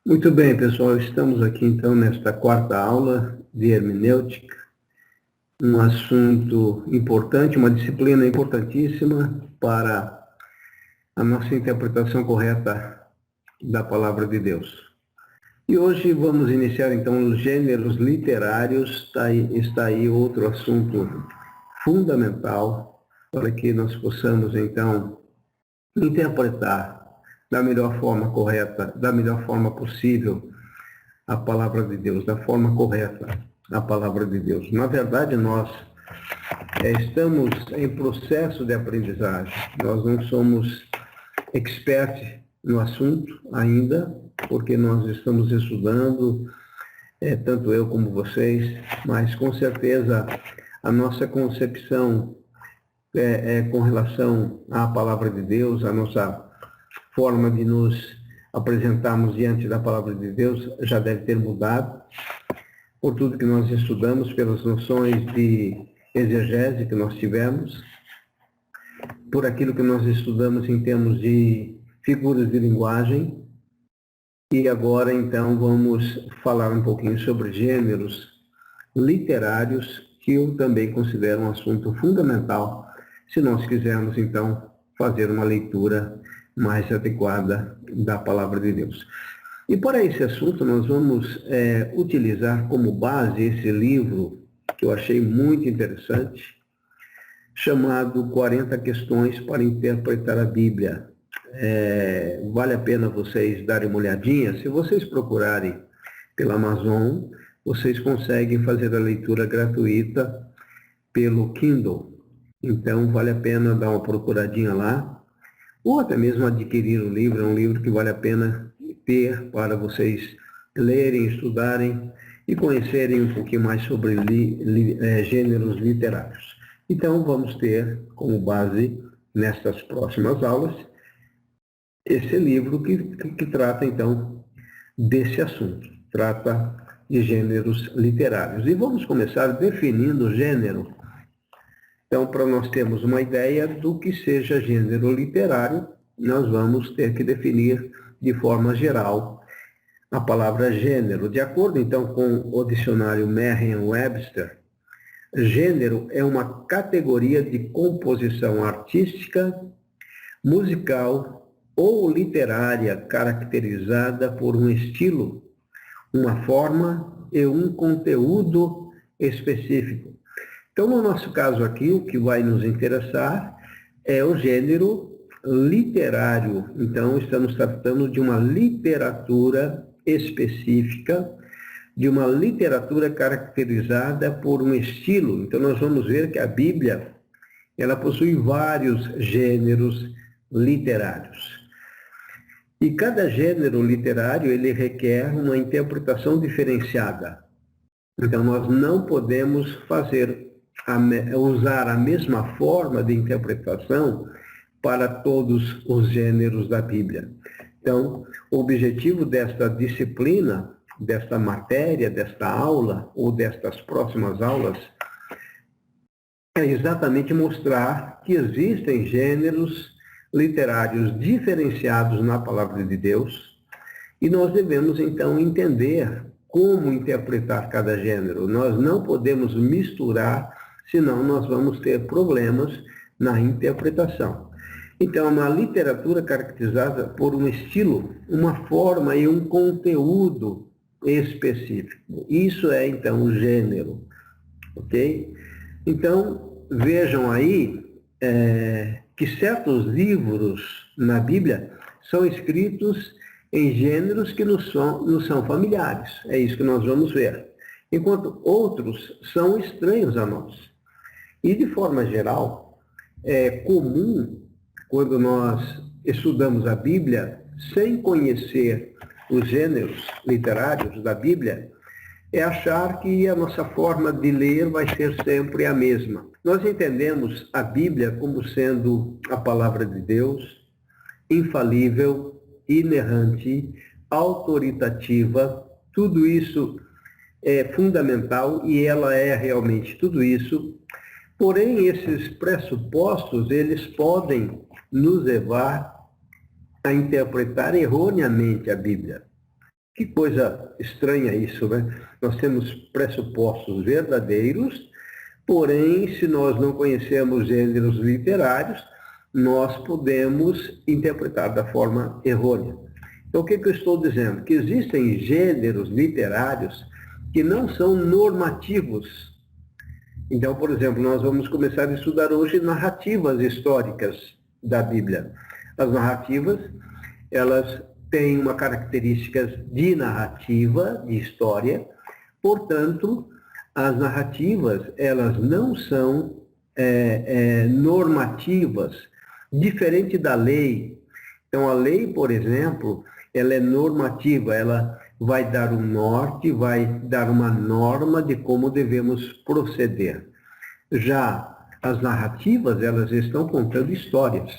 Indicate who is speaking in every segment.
Speaker 1: Muito bem, pessoal. Estamos aqui, então, nesta quarta aula de hermenêutica, um assunto importante, uma disciplina importantíssima para a nossa interpretação correta da palavra de Deus. E hoje vamos iniciar, então, os gêneros literários. Está aí outro assunto fundamental para que nós possamos, então, interpretar da melhor forma correta, da melhor forma possível, a palavra de Deus, da forma correta, a palavra de Deus. Na verdade, nós estamos em processo de aprendizagem. Nós não somos expertos no assunto ainda, porque nós estamos estudando, tanto eu como vocês, mas com certeza a nossa concepção com relação à palavra de Deus, a nossa forma de nos apresentarmos diante da palavra de Deus já deve ter mudado, por tudo que nós estudamos, pelas noções de exegese que nós tivemos, por aquilo que nós estudamos em termos de figuras de linguagem. E agora, então, vamos falar um pouquinho sobre gêneros literários, que eu também considero um assunto fundamental, se nós quisermos, então, fazer uma leitura mais adequada da palavra de Deus. E para esse assunto nós vamos utilizar como base esse livro, que eu achei muito interessante, chamado 40 Questões para Interpretar a Bíblia. Vale a pena vocês darem uma olhadinha. Se vocês procurarem pela Amazon, vocês conseguem fazer a leitura gratuita pelo Kindle. Então vale a pena dar uma procuradinha lá, ou até mesmo adquirir o livro. É um livro que vale a pena ter para vocês lerem, estudarem e conhecerem um pouquinho mais sobre gêneros literários. Então, vamos ter como base, nestas próximas aulas, esse livro que trata, então, desse assunto. Trata de gêneros literários. E vamos começar definindo o gênero. Então, para nós termos uma ideia do que seja gênero literário, nós vamos ter que definir de forma geral a palavra gênero. De acordo, então, com o dicionário Merriam-Webster, gênero é uma categoria de composição artística, musical ou literária caracterizada por um estilo, uma forma e um conteúdo específico. Então, no nosso caso aqui, o que vai nos interessar é o gênero literário. Então, estamos tratando de uma literatura específica, de uma literatura caracterizada por um estilo. Então, nós vamos ver que a Bíblia, ela possui vários gêneros literários. E cada gênero literário, ele requer uma interpretação diferenciada. Então, nós não podemos usar a mesma forma de interpretação para todos os gêneros da Bíblia. Então, o objetivo desta disciplina, desta matéria, desta aula, ou destas próximas aulas, é exatamente mostrar que existem gêneros literários diferenciados na palavra de Deus, e nós devemos, então, entender como interpretar cada gênero. Nós não podemos misturar, senão nós vamos ter problemas na interpretação. Então, uma literatura caracterizada por um estilo, uma forma e um conteúdo específico. Isso é, então, o gênero. Ok? Então, vejam aí que certos livros na Bíblia são escritos em gêneros que nos são familiares. É isso que nós vamos ver. Enquanto outros são estranhos a nós. E, de forma geral, é comum, quando nós estudamos a Bíblia, sem conhecer os gêneros literários da Bíblia, é achar que a nossa forma de ler vai ser sempre a mesma. Nós entendemos a Bíblia como sendo a palavra de Deus, infalível, inerrante, autoritativa. Tudo isso é fundamental e ela é realmente tudo isso. Porém, esses pressupostos, eles podem nos levar a interpretar erroneamente a Bíblia. Que coisa estranha isso, né? Nós temos pressupostos verdadeiros, porém, se nós não conhecemos gêneros literários, nós podemos interpretar da forma errônea. Então, o que eu estou dizendo? Que existem gêneros literários que não são normativos. Então, por exemplo, nós vamos começar a estudar hoje narrativas históricas da Bíblia. As narrativas, elas têm uma característica de narrativa, de história, portanto, as narrativas, elas não são normativas, diferente da lei. Então, a lei, por exemplo, ela é normativa, ela vai dar um norte, vai dar uma norma de como devemos proceder. Já as narrativas, elas estão contando histórias.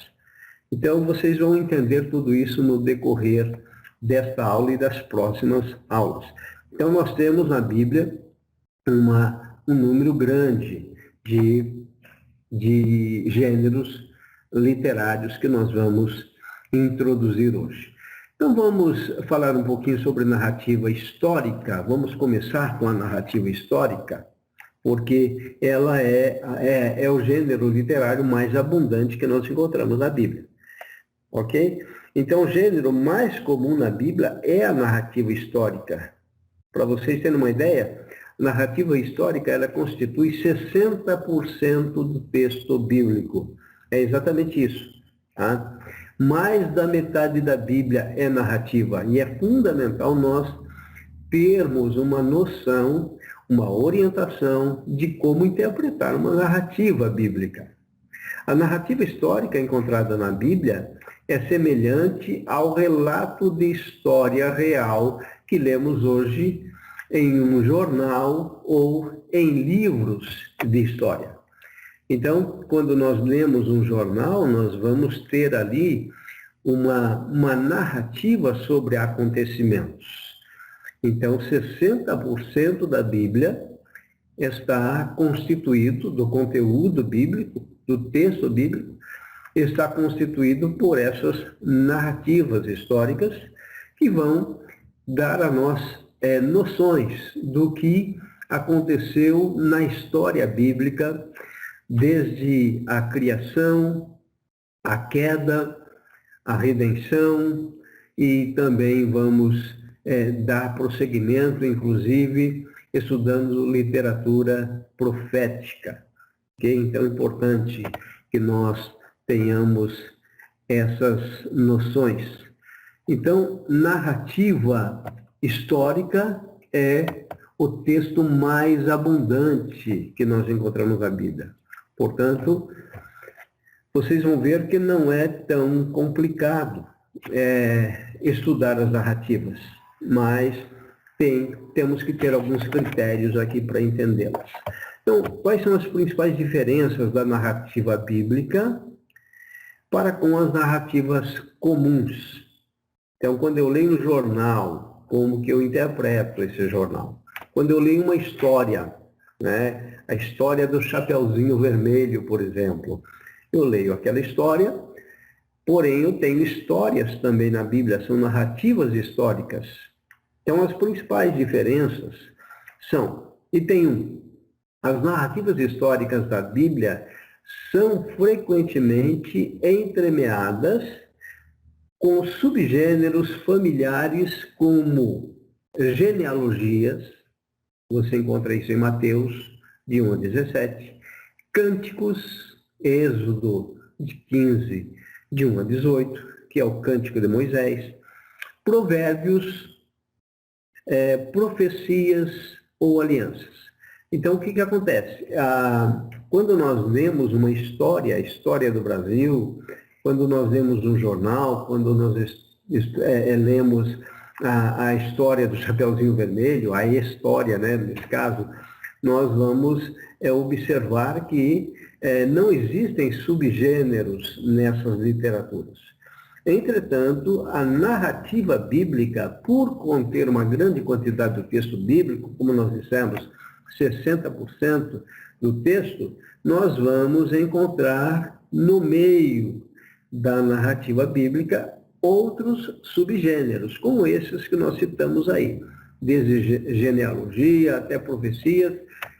Speaker 1: Então, vocês vão entender tudo isso no decorrer desta aula e das próximas aulas. Então, nós temos na Bíblia um número grande de gêneros literários que nós vamos introduzir hoje. Então, vamos falar um pouquinho sobre narrativa histórica. Vamos começar com a narrativa histórica, porque ela é o gênero literário mais abundante que nós encontramos na Bíblia. Ok? Então, o gênero mais comum na Bíblia é a narrativa histórica. Para vocês terem uma ideia, a narrativa histórica ela constitui 60% do texto bíblico. É exatamente isso. Tá? Mais da metade da Bíblia é narrativa. E é fundamental nós termos uma noção, uma orientação de como interpretar uma narrativa bíblica. A narrativa histórica encontrada na Bíblia é semelhante ao relato de história real que lemos hoje em um jornal ou em livros de história. Então, quando nós lemos um jornal, nós vamos ter ali uma narrativa sobre acontecimentos. Então, 60% da Bíblia está constituído, do conteúdo bíblico, do texto bíblico, está constituído por essas narrativas históricas que vão dar a nós noções do que aconteceu na história bíblica, desde a criação, a queda, a redenção, e também vamos dar prosseguimento, inclusive, estudando literatura profética. Okay? Então, é importante que nós tenhamos essas noções. Então, narrativa histórica é o texto mais abundante que nós encontramos na Bíblia. Portanto, vocês vão ver que não é tão complicado estudar as narrativas, mas temos que ter alguns critérios aqui para entendê-las. Então, quais são as principais diferenças da narrativa bíblica para com as narrativas comuns? Então, quando eu leio um jornal, como que eu interpreto esse jornal? Quando eu leio uma história, né, a história do Chapeuzinho Vermelho, por exemplo, eu leio aquela história, porém eu tenho histórias também na Bíblia, são narrativas históricas. Então, as principais diferenças são, as narrativas históricas da Bíblia são frequentemente entremeadas com subgêneros familiares como genealogias, você encontra isso em Mateus, de 1 a 17, Cânticos, Êxodo 15, de 1 a 18, que é o Cântico de Moisés, Provérbios, profecias ou alianças. Então, o que acontece? Quando nós lemos uma história, a história do Brasil, quando nós lemos um jornal, quando nós lemos a história do Chapeuzinho Vermelho, a história, né, nesse caso, nós vamos observar que não existem subgêneros nessas literaturas. Entretanto, a narrativa bíblica, por conter uma grande quantidade do texto bíblico, como nós dissemos, 60% do texto, nós vamos encontrar no meio da narrativa bíblica outros subgêneros, como esses que nós citamos aí, desde genealogia até profecias.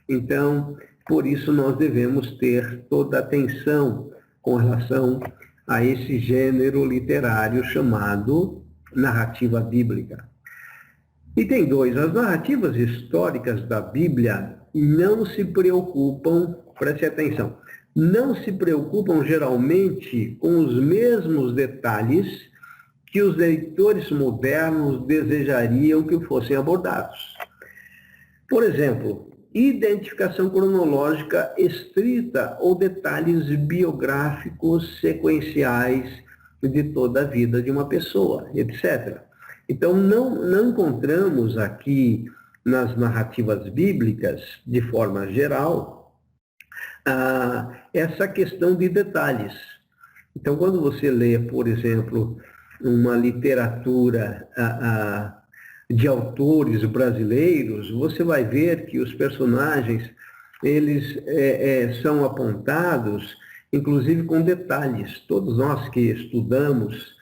Speaker 1: Então, por isso nós devemos ter toda a atenção com relação a esse gênero literário chamado narrativa bíblica. Item 2. As narrativas históricas da Bíblia não se preocupam, preste atenção, não se preocupam geralmente com os mesmos detalhes que os leitores modernos desejariam que fossem abordados. Por exemplo, identificação cronológica estrita ou detalhes biográficos sequenciais de toda a vida de uma pessoa, etc. Então, não encontramos aqui nas narrativas bíblicas, de forma geral, essa questão de detalhes. Então, quando você lê, por exemplo, uma literatura de autores brasileiros, você vai ver que os personagens, eles são apontados, inclusive com detalhes. Todos nós que estudamos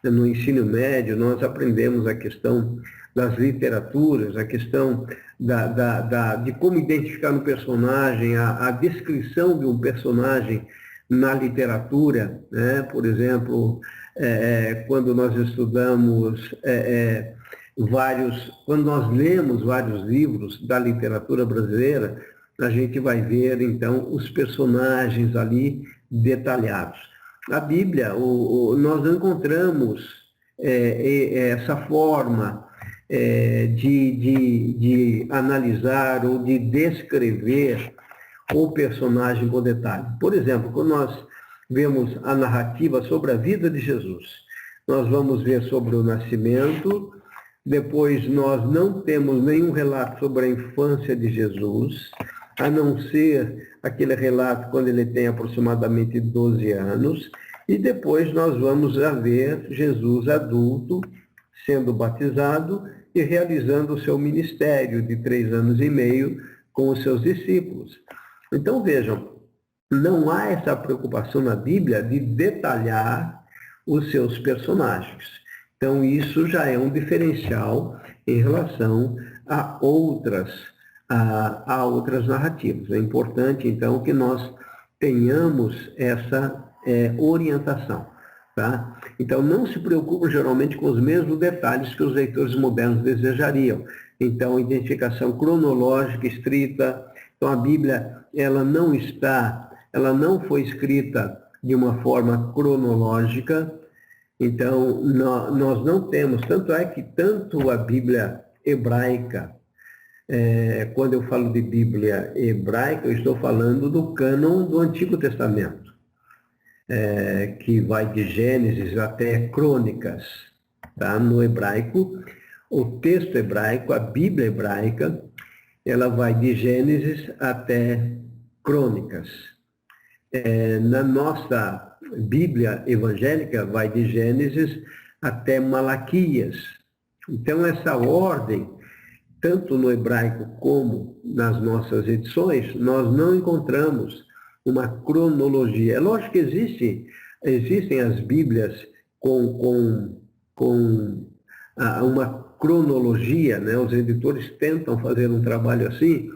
Speaker 1: no ensino médio, nós aprendemos a questão das literaturas, a questão de como identificar um personagem, a descrição de um personagem na literatura, né? Por exemplo, quando nós estudamos quando nós lemos vários livros da literatura brasileira, a gente vai ver, então, os personagens ali detalhados. Na Bíblia, nós não encontramos essa forma de analisar ou de descrever o personagem com detalhe. Por exemplo, quando nós vemos a narrativa sobre a vida de Jesus, nós vamos ver sobre o nascimento, depois nós não temos nenhum relato sobre a infância de Jesus, a não ser aquele relato quando ele tem aproximadamente 12 anos, e depois nós vamos ver Jesus adulto, sendo batizado e realizando o seu ministério de 3 anos e meio com os seus discípulos. Então vejam, não há essa preocupação na Bíblia de detalhar os seus personagens. Então isso já é um diferencial em relação a outras narrativas. É importante, então, que nós tenhamos essa orientação. Tá? Então, não se preocupam geralmente com os mesmos detalhes que os leitores modernos desejariam. Então, identificação cronológica estrita. Então, a Bíblia, ela não foi escrita de uma forma cronológica. Então, nós não temos, tanto é que tanto a Bíblia hebraica, quando eu falo de Bíblia hebraica, eu estou falando do cânon do Antigo Testamento, que vai de Gênesis até Crônicas, tá? No hebraico, o texto hebraico, a Bíblia hebraica, ela vai de Gênesis até Crônicas. Na nossa Bíblia evangélica, vai de Gênesis até Malaquias. Então, essa ordem, tanto no hebraico como nas nossas edições, nós não encontramos uma cronologia. É lógico que existem as Bíblias com uma cronologia, né? Os editores tentam fazer um trabalho assim,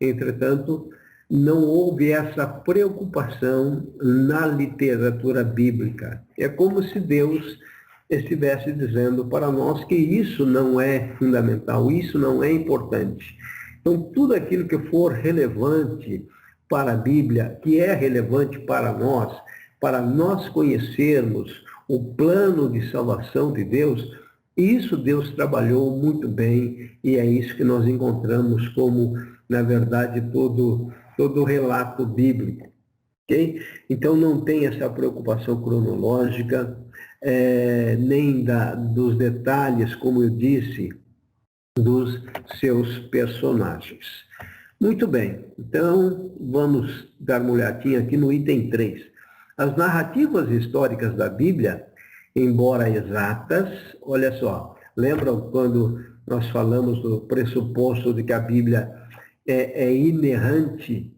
Speaker 1: entretanto, não houve essa preocupação na literatura bíblica. É como se Deus estivesse dizendo para nós que isso não é fundamental, isso não é importante. Então, tudo aquilo que for relevante para a Bíblia, que é relevante para nós conhecermos o plano de salvação de Deus, isso Deus trabalhou muito bem e é isso que nós encontramos como, na verdade, todo o relato bíblico. Okay? Então, não tem essa preocupação cronológica, nem dos detalhes, como eu disse, dos seus personagens. Muito bem, então vamos dar uma olhadinha aqui no item 3. As narrativas históricas da Bíblia, embora exatas, olha só, lembram quando nós falamos do pressuposto de que a Bíblia é inerrante?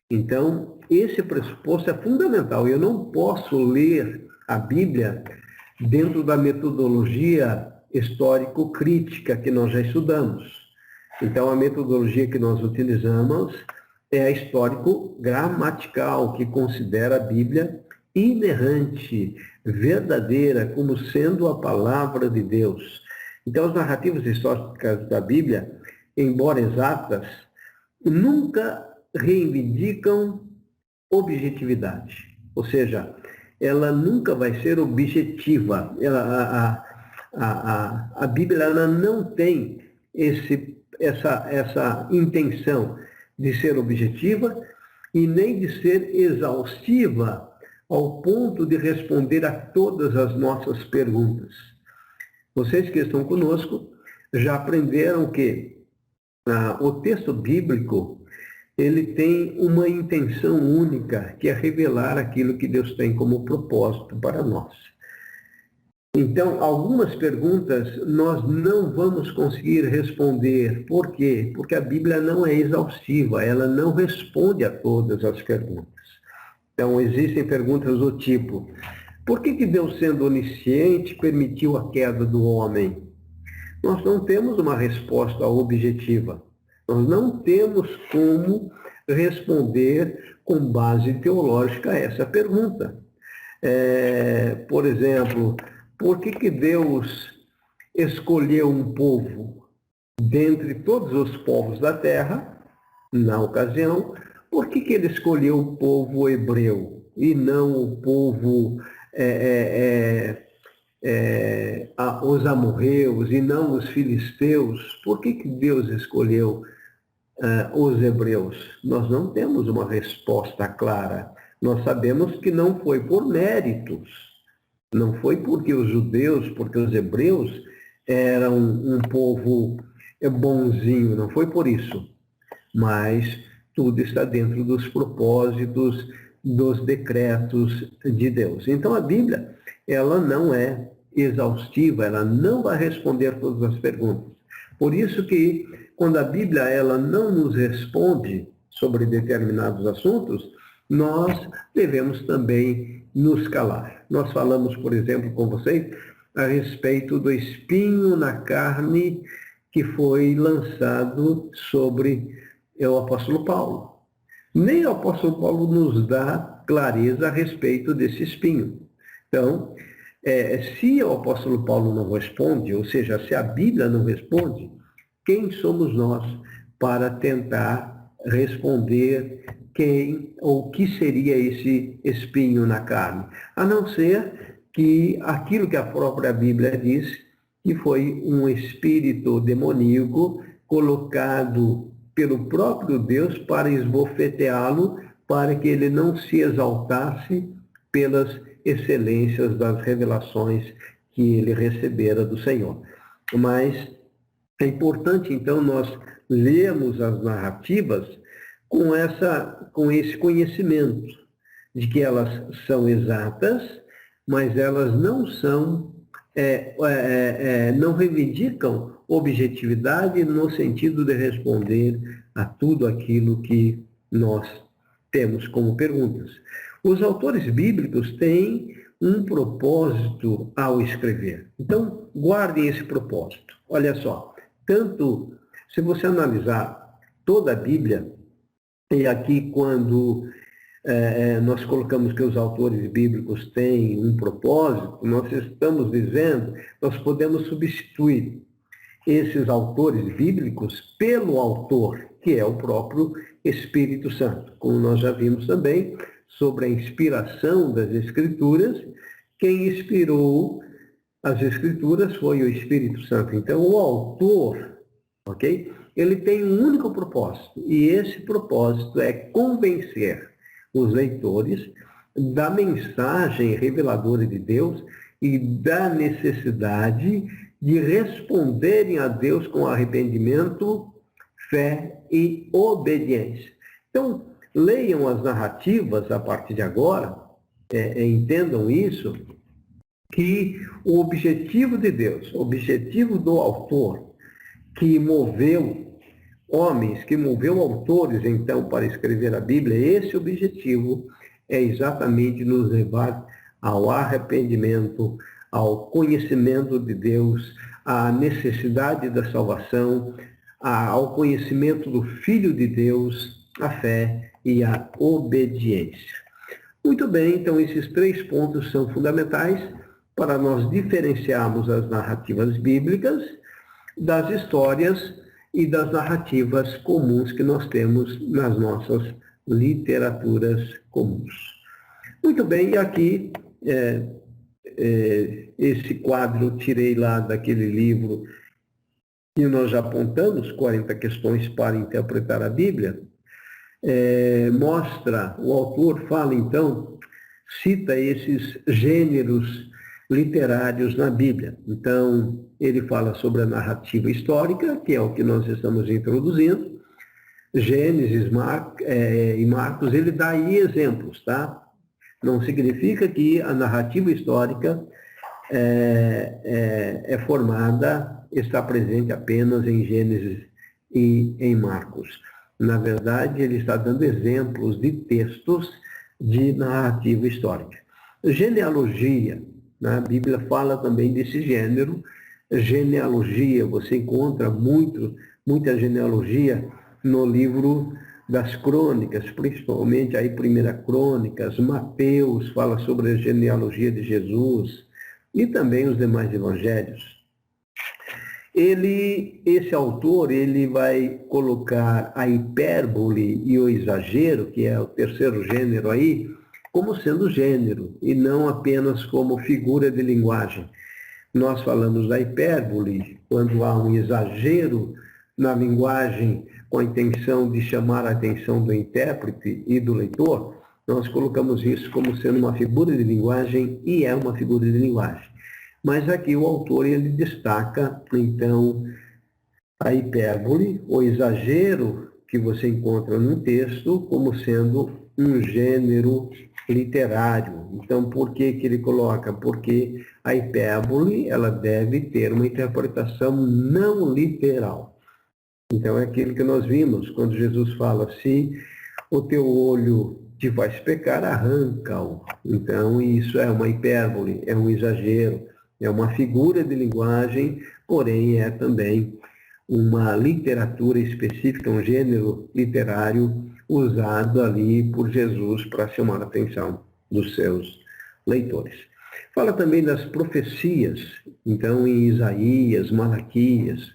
Speaker 1: Então, esse pressuposto é fundamental. Eu não posso ler a Bíblia dentro da metodologia histórico-crítica que nós já estudamos. Então, a metodologia que nós utilizamos é a histórico-gramatical, que considera a Bíblia inerrante, verdadeira, como sendo a palavra de Deus. Então, as narrativas históricas da Bíblia, embora exatas, nunca reivindicam objetividade. Ou seja, ela nunca vai ser objetiva. A Bíblia ela não tem essa intenção de ser objetiva e nem de ser exaustiva ao ponto de responder a todas as nossas perguntas. Vocês que estão conosco já aprenderam que o texto bíblico ele tem uma intenção única, que é revelar aquilo que Deus tem como propósito para nós. Então, algumas perguntas nós não vamos conseguir responder. Por quê? Porque a Bíblia não é exaustiva, ela não responde a todas as perguntas. Então, existem perguntas do tipo: por que Deus, sendo onisciente, permitiu a queda do homem? Nós não temos uma resposta objetiva. Nós não temos como responder com base teológica a essa pergunta. Por exemplo, por que Deus escolheu um povo dentre todos os povos da terra, na ocasião? Por que ele escolheu o povo hebreu e não o povo, os amorreus e não os filisteus? Por que Deus escolheu os hebreus? Nós não temos uma resposta clara. Nós sabemos que não foi por méritos. Não foi porque os judeus, porque os hebreus eram um povo bonzinho, não foi por isso. Mas tudo está dentro dos propósitos, dos decretos de Deus. Então a Bíblia, ela não é exaustiva, ela não vai responder todas as perguntas. Por isso que quando a Bíblia ela não nos responde sobre determinados assuntos, nós devemos também nos calar. Nós falamos, por exemplo, com vocês a respeito do espinho na carne que foi lançado sobre o apóstolo Paulo. Nem o apóstolo Paulo nos dá clareza a respeito desse espinho. Então, se o apóstolo Paulo não responde, ou seja, se a Bíblia não responde, quem somos nós para tentar responder quem ou o que seria esse espinho na carne? A não ser que aquilo que a própria Bíblia diz, que foi um espírito demoníaco colocado pelo próprio Deus para esbofeteá-lo, para que ele não se exaltasse pelas excelências das revelações que ele recebera do Senhor. Mas é importante, então, nós lermos as narrativas com esse conhecimento de que elas são exatas, mas elas não são, não reivindicam objetividade no sentido de responder a tudo aquilo que nós temos como perguntas. Os autores bíblicos têm um propósito ao escrever. Então, guardem esse propósito. Olha só, tanto se você analisar toda a Bíblia, e aqui quando nós colocamos que os autores bíblicos têm um propósito, nós estamos dizendo, nós podemos substituir esses autores bíblicos pelo autor, que é o próprio Espírito Santo. Como nós já vimos também sobre a inspiração das Escrituras, quem inspirou as Escrituras foi o Espírito Santo. Então, o autor, ok? Ele tem um único propósito, e esse propósito é convencer os leitores da mensagem reveladora de Deus e da necessidade de responderem a Deus com arrependimento, fé e obediência. Então, leiam as narrativas a partir de agora, entendam isso, que o objetivo de Deus, o objetivo do autor, que moveu homens, que moveu autores, então, para escrever a Bíblia, esse objetivo é exatamente nos levar ao arrependimento, ao conhecimento de Deus, à necessidade da salvação, ao conhecimento do Filho de Deus, a fé e a obediência. Muito bem, então esses 3 pontos são fundamentais para nós diferenciarmos as narrativas bíblicas das histórias e das narrativas comuns que nós temos nas nossas literaturas comuns. Muito bem, e aqui esse quadro eu tirei lá daquele livro que nós já apontamos, 40 questões para interpretar a Bíblia. Mostra, o autor fala então, cita esses gêneros literários na Bíblia. Então, ele fala sobre a narrativa histórica, que é o que nós estamos introduzindo, Gênesis e Marcos, ele dá aí exemplos, tá? Não significa que a narrativa histórica é formada, está presente apenas em Gênesis e em Marcos. Na verdade, ele está dando exemplos de textos de narrativa histórica. Genealogia, né? A Bíblia fala também desse gênero. Genealogia, você encontra muita genealogia no livro das crônicas, principalmente aí 1 Crônicas, Mateus fala sobre a genealogia de Jesus e também os demais evangelhos. Esse autor, ele vai colocar a hipérbole e o exagero, que é o terceiro gênero aí, como sendo gênero e não apenas como figura de linguagem. Nós falamos da hipérbole quando há um exagero na linguagem com a intenção de chamar a atenção do intérprete e do leitor, nós colocamos isso como sendo uma figura de linguagem e é uma figura de linguagem. Mas aqui o autor ele destaca, então, a hipérbole, o exagero que você encontra no texto como sendo um gênero literário. Então, por que ele coloca? Porque a hipérbole ela deve ter uma interpretação não literal. Então, é aquilo que nós vimos quando Jesus fala, se o teu olho te faz pecar, arranca-o. Então, isso é uma hipérbole, é um exagero, é uma figura de linguagem, porém é também uma literatura específica, um gênero literário usado ali por Jesus para chamar a atenção dos seus leitores. Fala também das profecias, então em Isaías, Malaquias,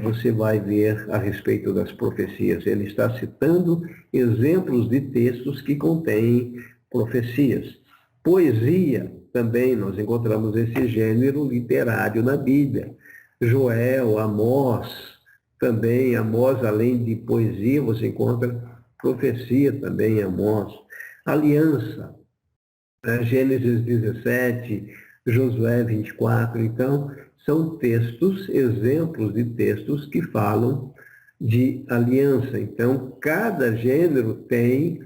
Speaker 1: você vai ver a respeito das profecias. Ele está citando exemplos de textos que contêm profecias. Poesia, também nós encontramos esse gênero literário na Bíblia. Joel, Amós, também Amós, além de poesia, você encontra profecia também em Amós. Aliança, Gênesis 17, Josué 24, então, são textos, exemplos de textos que falam de aliança. Então, cada gênero tem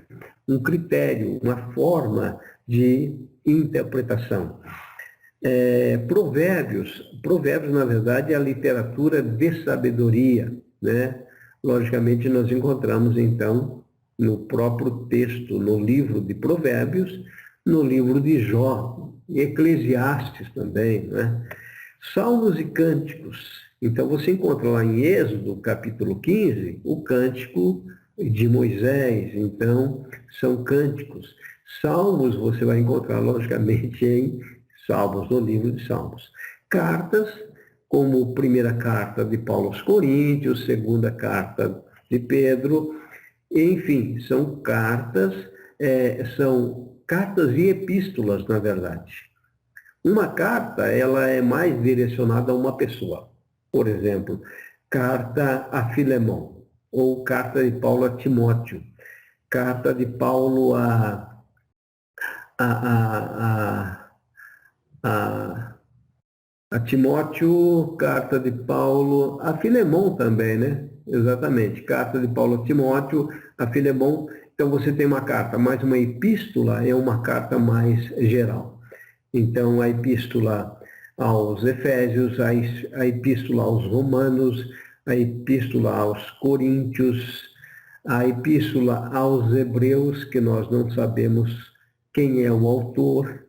Speaker 1: um critério, uma forma de interpretação. Provérbios, na verdade, é a literatura de sabedoria, né? Logicamente, nós encontramos, então, no próprio texto, no livro de Provérbios, no livro de Jó, e Eclesiastes também, né? Salmos e cânticos. Então, você encontra lá em Êxodo, capítulo 15, o cântico de Moisés. Então, são cânticos. Salmos você vai encontrar, logicamente, em Salmos, no livro de Salmos. Cartas, como primeira carta de Paulo aos Coríntios, segunda carta de Pedro, enfim, são cartas e epístolas, na verdade. Uma carta, ela é mais direcionada a uma pessoa. Por exemplo, carta a Filemão, ou carta de Paulo a Timóteo, carta de Paulo a Timóteo, carta de Paulo a Filemão também, né? Exatamente, carta de Paulo a Timóteo, a Filemão. Então, você tem uma carta, mas uma epístola é uma carta mais geral. Então, a epístola aos Efésios, a epístola aos Romanos, a epístola aos Coríntios, a epístola aos Hebreus, que nós não sabemos quem é o autor.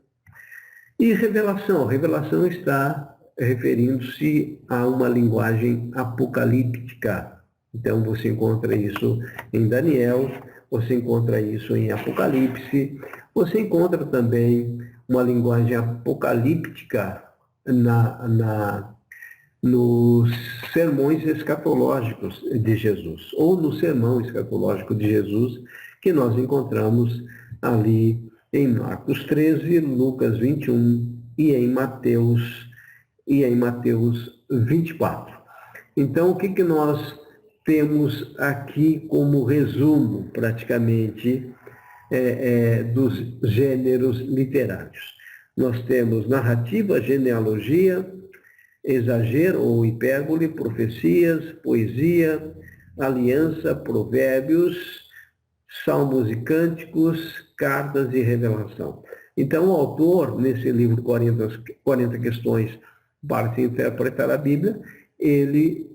Speaker 1: E revelação. Revelação está referindo-se a uma linguagem apocalíptica. Então, você encontra isso em Daniel, você encontra isso em Apocalipse, você encontra também uma linguagem apocalíptica nos sermões escatológicos de Jesus, ou no sermão escatológico de Jesus, que nós encontramos ali em Marcos 13, Lucas 21 e em Mateus 24. Então, o que nós temos aqui como resumo, praticamente, dos gêneros literários? Nós temos narrativa, genealogia, exagero ou hipérbole, profecias, poesia, aliança, provérbios, salmos e cânticos, cartas e revelação. Então, o autor, nesse livro 40 questões para se interpretar a Bíblia, ele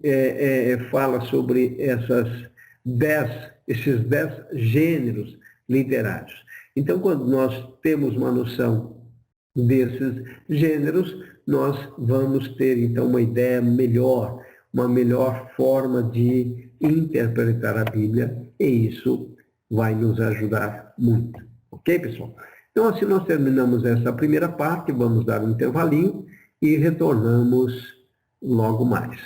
Speaker 1: fala sobre esses 10 gêneros literários. Então, quando nós temos uma noção desses gêneros, nós vamos ter, então, uma ideia melhor, uma melhor forma de interpretar a Bíblia, e isso vai nos ajudar muito. Ok, pessoal? Então, assim nós terminamos essa primeira parte, vamos dar um intervalinho e retornamos logo mais.